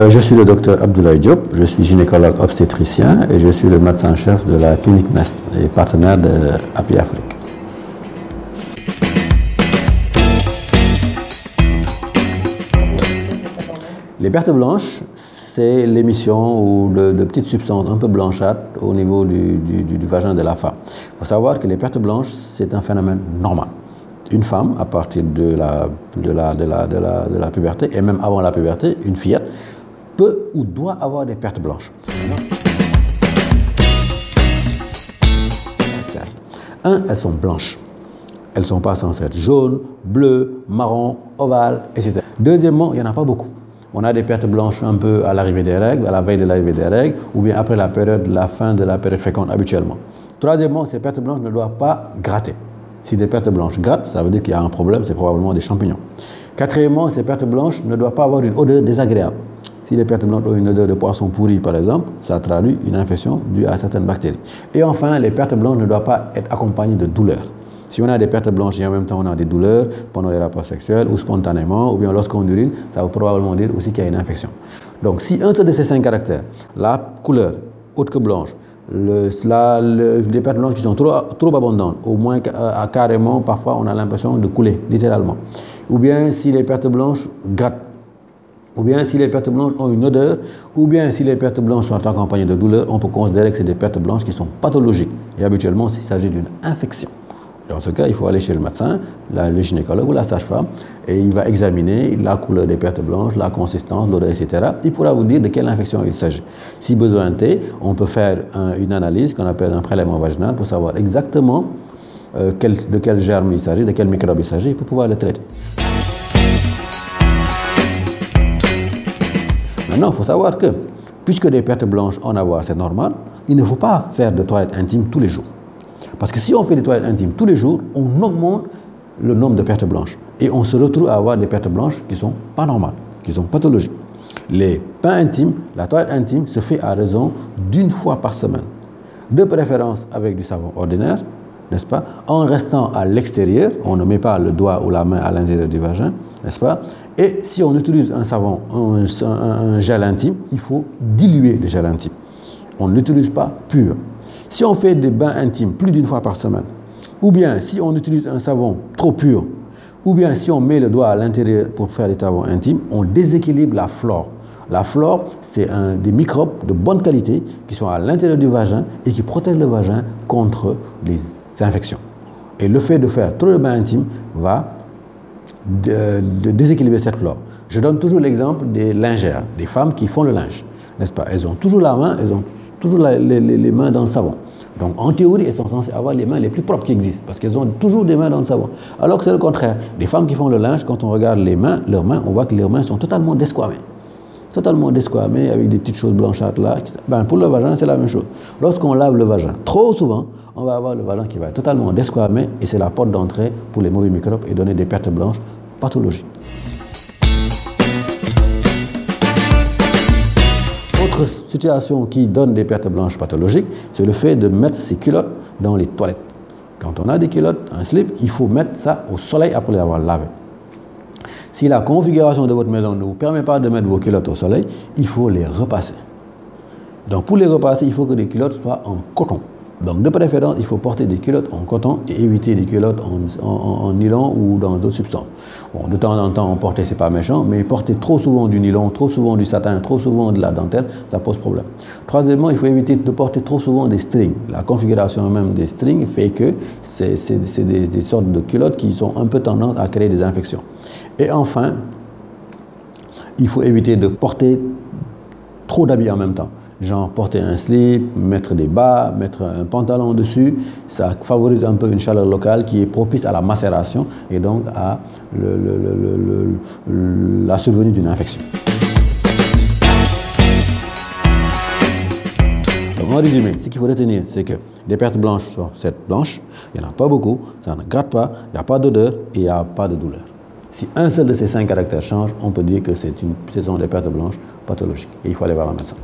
Je suis le docteur Abdoulaye Diop, je suis gynécologue obstétricien et je suis le médecin-chef de la clinique Nest et partenaire de Happy Afrique. Les pertes blanches, c'est l'émission de petites substances un peu blanchâtres au niveau du vagin de la femme. Il faut savoir que les pertes blanches, c'est un phénomène normal. Une femme, à partir de la puberté, et même avant la puberté, une fillette, peut ou doit avoir des pertes blanches. Elles sont blanches. Elles ne sont pas censées être jaunes, bleues, marron, ovales, etc. Deuxièmement, il n'y en a pas beaucoup. On a des pertes blanches un peu à l'arrivée des règles, à la veille de l'arrivée des règles, ou bien après la fin de la période féconde habituellement. Troisièmement, ces pertes blanches ne doivent pas gratter. Si des pertes blanches grattent, ça veut dire qu'il y a un problème, c'est probablement des champignons. Quatrièmement, ces pertes blanches ne doivent pas avoir une odeur désagréable. Si les pertes blanches ont une odeur de poisson pourri, par exemple, ça traduit une infection due à certaines bactéries. Et enfin, les pertes blanches ne doivent pas être accompagnées de douleurs. Si on a des pertes blanches et en même temps on a des douleurs pendant les rapports sexuels ou spontanément, ou bien lorsqu'on urine, ça va probablement dire aussi qu'il y a une infection. Donc si un seul de ces 5 caractères, la couleur autre que blanche, les pertes blanches qui sont trop abondantes, au moins carrément, parfois on a l'impression de couler, littéralement. Ou bien si les pertes blanches grattent, ou bien si les pertes blanches ont une odeur, ou bien si les pertes blanches sont accompagnées de douleurs, on peut considérer que c'est des pertes blanches qui sont pathologiques. Et habituellement, s'il s'agit d'une infection. Dans ce cas, il faut aller chez le médecin, le gynécologue ou la sage-femme, et il va examiner la couleur des pertes blanches, la consistance, l'odeur, etc. Il pourra vous dire de quelle infection il s'agit. Si besoin est, on peut faire une analyse qu'on appelle un prélèvement vaginal pour savoir exactement de quel germe il s'agit, de quel microbe il s'agit, pour pouvoir le traiter. Maintenant, il faut savoir que, puisque des pertes blanches en avoir, c'est normal, il ne faut pas faire de toilette intime tous les jours. Parce que si on fait des toilettes intimes tous les jours, on augmente le nombre de pertes blanches. Et on se retrouve à avoir des pertes blanches qui ne sont pas normales, qui sont pathologiques. Les bains intimes, la toilette intime se fait à raison d'une fois par semaine. De préférence avec du savon ordinaire, n'est-ce pas? En restant à l'extérieur, on ne met pas le doigt ou la main à l'intérieur du vagin, n'est-ce pas? Et si on utilise un savon, un gel intime, il faut diluer le gel intime. On ne l'utilise pas pur. Si on fait des bains intimes plus d'une fois par semaine, ou bien si on utilise un savon trop pur, ou bien si on met le doigt à l'intérieur pour faire des savons intimes, on déséquilibre la flore. La flore, c'est des microbes de bonne qualité qui sont à l'intérieur du vagin et qui protègent le vagin contre les infections. Et le fait de faire trop de bains intimes va déséquilibrer cette flore. Je donne toujours l'exemple des lingères, des femmes qui font le linge, n'est-ce pas? Elles ont toujours la main, elles ont toujours les mains dans le savon. Donc en théorie, elles sont censées avoir les mains les plus propres qui existent, parce qu'elles ont toujours des mains dans le savon. Alors que c'est le contraire. Les femmes qui font le linge, quand on regarde leurs mains, on voit que leurs mains sont totalement desquamées. Totalement desquamées, avec des petites choses blanchâtres là. Ben, pour le vagin, c'est la même chose. Lorsqu'on lave le vagin trop souvent, on va avoir le vagin qui va être totalement desquamé, et c'est la porte d'entrée pour les mauvais microbes et donner des pertes blanches pathologiques. Autre situation qui donne des pertes blanches pathologiques, c'est le fait de mettre ses culottes dans les toilettes. Quand on a des culottes, un slip, il faut mettre ça au soleil après les avoir lavées. Si la configuration de votre maison ne vous permet pas de mettre vos culottes au soleil, il faut les repasser. Donc pour les repasser, il faut que les culottes soient en coton. Donc de préférence, il faut porter des culottes en coton et éviter des culottes en nylon ou dans d'autres substances. Bon, de temps en temps, en porter, c'est pas méchant, mais porter trop souvent du nylon, trop souvent du satin, trop souvent de la dentelle, ça pose problème. Troisièmement, il faut éviter de porter trop souvent des strings. La configuration même des strings fait que c'est des sortes de culottes qui ont un peu tendance à créer des infections. Et enfin, il faut éviter de porter trop d'habits en même temps. Genre porter un slip, mettre des bas, mettre un pantalon dessus, ça favorise un peu une chaleur locale qui est propice à la macération et donc à la survenue d'une infection. Donc en résumé, ce qu'il faut retenir, c'est que des pertes blanches sont cette blanche, il n'y en a pas beaucoup, ça ne gratte pas, il n'y a pas d'odeur et il n'y a pas de douleur. Si un seul de ces 5 caractères change, on peut dire que ce sont des pertes blanches pathologiques et il faut aller voir un médecin.